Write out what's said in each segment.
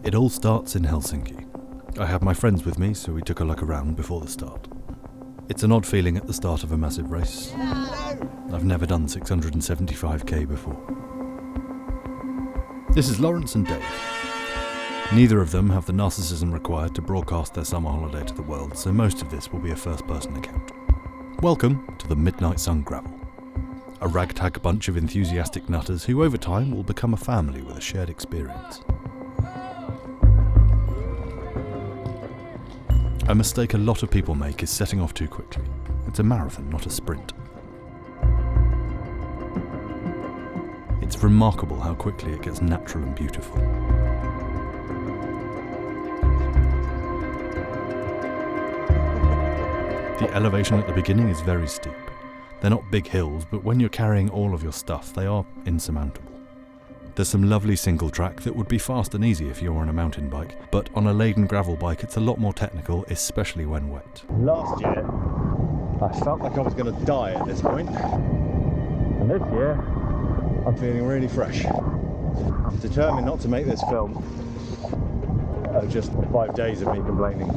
It all starts in Helsinki. I had my friends with me, so we took a look around before the start. It's an odd feeling at the start of a massive race. I've never done 675k before. This is Lawrence and Dave. Neither of them have the narcissism required to broadcast their summer holiday to the world, so most of this will be a first-person account. Welcome to the Midnight Sun Gravel, a ragtag bunch of enthusiastic nutters who over time will become a family with a shared experience. A mistake a lot of people make is setting off too quickly. It's a marathon, not a sprint. It's remarkable how quickly it gets natural and beautiful. The elevation at the beginning is very steep. They're not big hills, but when you're carrying all of your stuff, they are insurmountable. There's some lovely single track that would be fast and easy if you're on a mountain bike, but on a laden gravel bike it's a lot more technical, especially when wet. Last year, I felt like I was going to die at this point, and this year, I'm feeling really fresh. I'm determined not to make this film just 5 days of me complaining.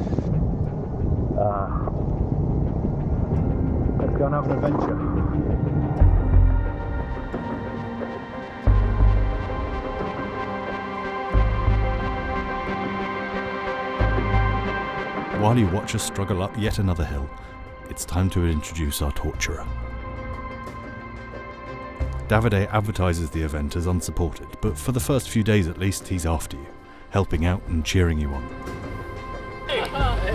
Let's go and have an adventure. While you watch us struggle up yet another hill, it's time to introduce our torturer. Davide advertises the event as unsupported, but for the first few days at least he's after you, helping out and cheering you on.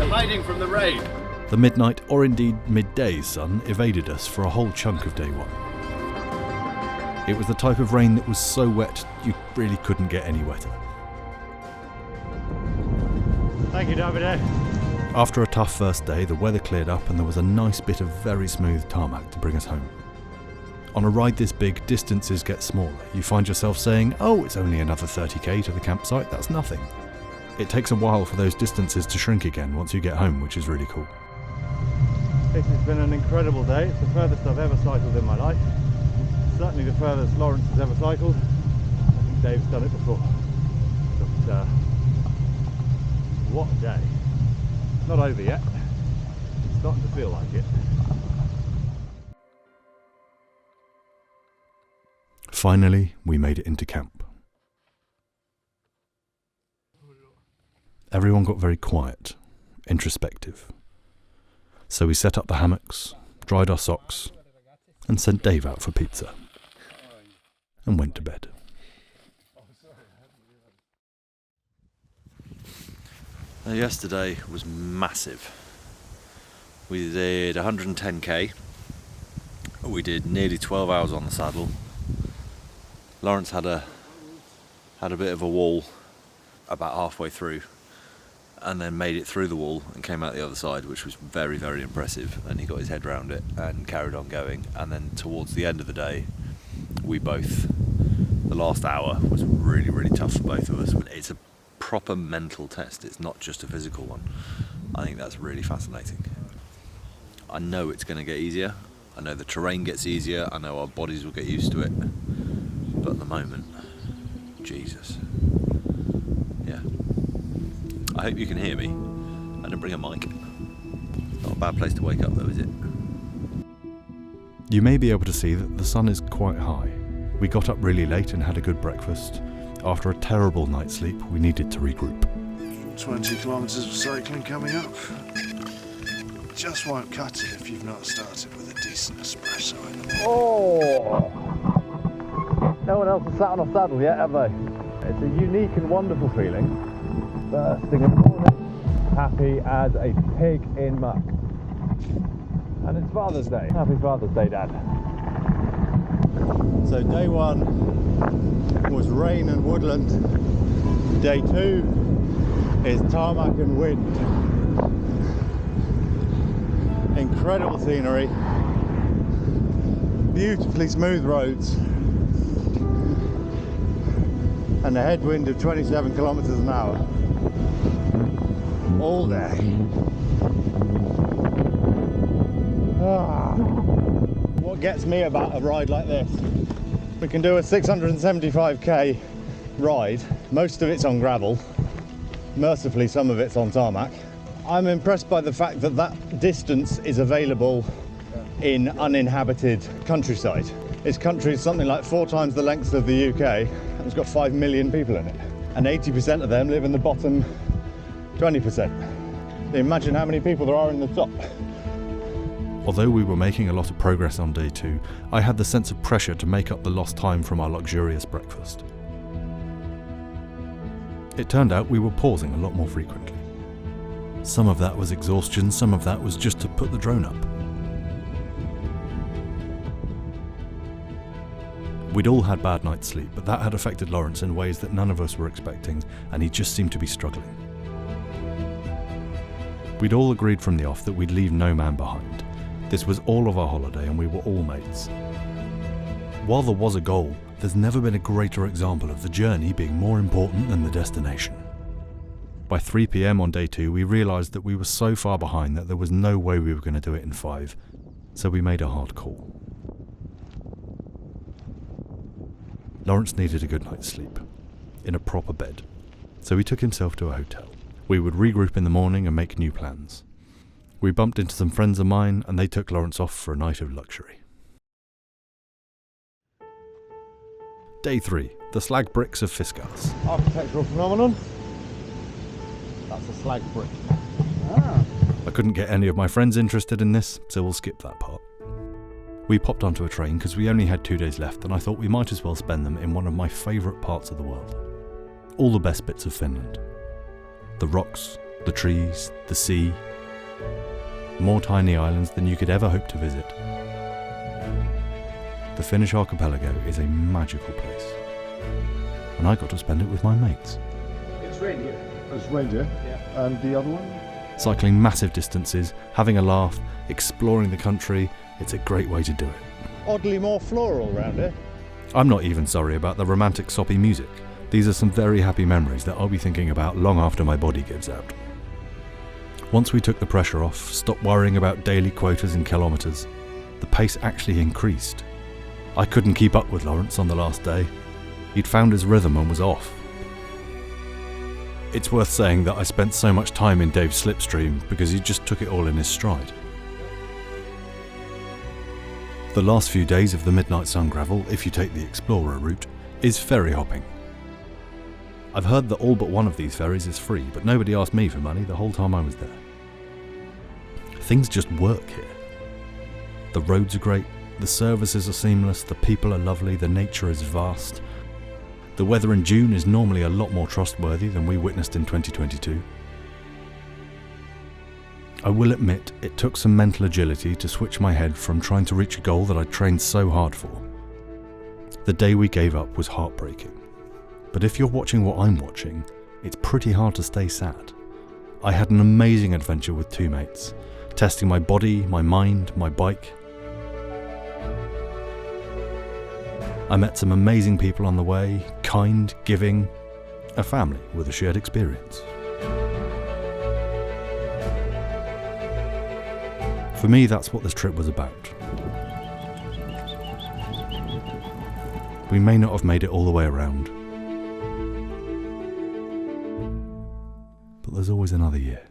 Hiding from the rain. The midnight, or indeed midday sun, evaded us for a whole chunk of day one. It was the type of rain that was so wet you really couldn't get any wetter. Thank you, Davide. After a tough first day, the weather cleared up and there was a nice bit of very smooth tarmac to bring us home. On a ride this big, distances get smaller. You find yourself saying, oh, it's only another 30k to the campsite, that's nothing. It takes a while for those distances to shrink again once you get home, which is really cool. This has been an incredible day. It's the furthest I've ever cycled in my life. Certainly the furthest Lawrence has ever cycled. I think Dave's done it before. But what a day. Not over yet. It's starting to feel like it. Finally, we made it into camp. Everyone got very quiet, introspective. So we set up the hammocks, dried our socks, and sent Dave out for pizza. And went to bed. Yesterday was massive. We did 110k. We did nearly 12 hours on the saddle. Lawrence had a bit of a wall about halfway through, and then made it through the wall and came out the other side, which was very, very impressive. And he got his head around it and carried on going. And then towards the end of the day, the last hour was really, really tough for both of us. It's a proper mental test, it's not just a physical one. I think that's really fascinating. I know it's going to get easier, I know the terrain gets easier, I know our bodies will get used to it, but at the moment, Jesus. Yeah. I hope you can hear me. I didn't bring a mic. Not a bad place to wake up though, is it? You may be able to see that the sun is quite high. We got up really late and had a good breakfast. After a terrible night's sleep, we needed to regroup. 20 kilometres of cycling coming up. Just won't cut it if you've not started with a decent espresso in the morning. Oh! No one else has sat on a saddle yet, have they? It's a unique and wonderful feeling. First thing in the morning, happy as a pig in muck. And it's Father's Day. Happy Father's Day, Dad. So day one was rain and woodland. Day two is tarmac and wind. Incredible scenery, beautifully smooth roads, and a headwind of 27 kilometers an hour all day. What gets me about a ride like this, we can do a 675k ride, most of it's on gravel, Mercifully, some of it's on tarmac. I'm impressed by the fact that that distance is available in uninhabited countryside. This country is something like 4 times the length of the UK, and it's got 5 million people in it. And 80% of them live in the bottom 20%. Imagine how many people there are in the top. Although we were making a lot of progress on day 2, I had the sense of pressure to make up the lost time from our luxurious breakfast. It turned out we were pausing a lot more frequently. Some of that was exhaustion, some of that was just to put the drone up. We'd all had bad night's sleep, but that had affected Lawrence in ways that none of us were expecting, and he just seemed to be struggling. We'd all agreed from the off that we'd leave no man behind. This was all of our holiday and we were all mates. While there was a goal, there's never been a greater example of the journey being more important than the destination. By 3 PM on day 2, we realised that we were so far behind that there was no way we were going to do it in 5, so we made a hard call. Lawrence needed a good night's sleep, in a proper bed, so he took himself to a hotel. We would regroup in the morning and make new plans. We bumped into some friends of mine and they took Lawrence off for a night of luxury. Day 3, the slag bricks of Fiskas. Architectural phenomenon. That's a slag brick. I couldn't get any of my friends interested in this, so we'll skip that part. We popped onto a train because we only had 2 days left and I thought we might as well spend them in one of my favourite parts of the world. All the best bits of Finland. The rocks, the trees, the sea. More tiny islands than you could ever hope to visit. The Finnish archipelago is a magical place. And I got to spend it with my mates. It's reindeer. It's reindeer? Yeah. And the other one? Cycling massive distances, having a laugh, exploring the country, it's a great way to do it. Oddly more floral round here. I'm not even sorry about the romantic soppy music. These are some very happy memories that I'll be thinking about long after my body gives out. Once we took the pressure off, stopped worrying about daily quotas and kilometres, the pace actually increased. I couldn't keep up with Lawrence on the last day. He'd found his rhythm and was off. It's worth saying that I spent so much time in Dave's slipstream because he just took it all in his stride. The last few days of the Midnight Sun Gravel, if you take the Explorer route, is ferry hopping. I've heard that all but one of these ferries is free, but nobody asked me for money the whole time I was there. Things just work here. The roads are great, the services are seamless, the people are lovely, the nature is vast. The weather in June is normally a lot more trustworthy than we witnessed in 2022. I will admit it took some mental agility to switch my head from trying to reach a goal that I'd trained so hard for. The day we gave up was heartbreaking. But if you're watching what I'm watching, it's pretty hard to stay sad. I had an amazing adventure with 2 mates, testing my body, my mind, my bike. I met some amazing people on the way, kind, giving, a family with a shared experience. For me, that's what this trip was about. We may not have made it all the way around, but there's always another year.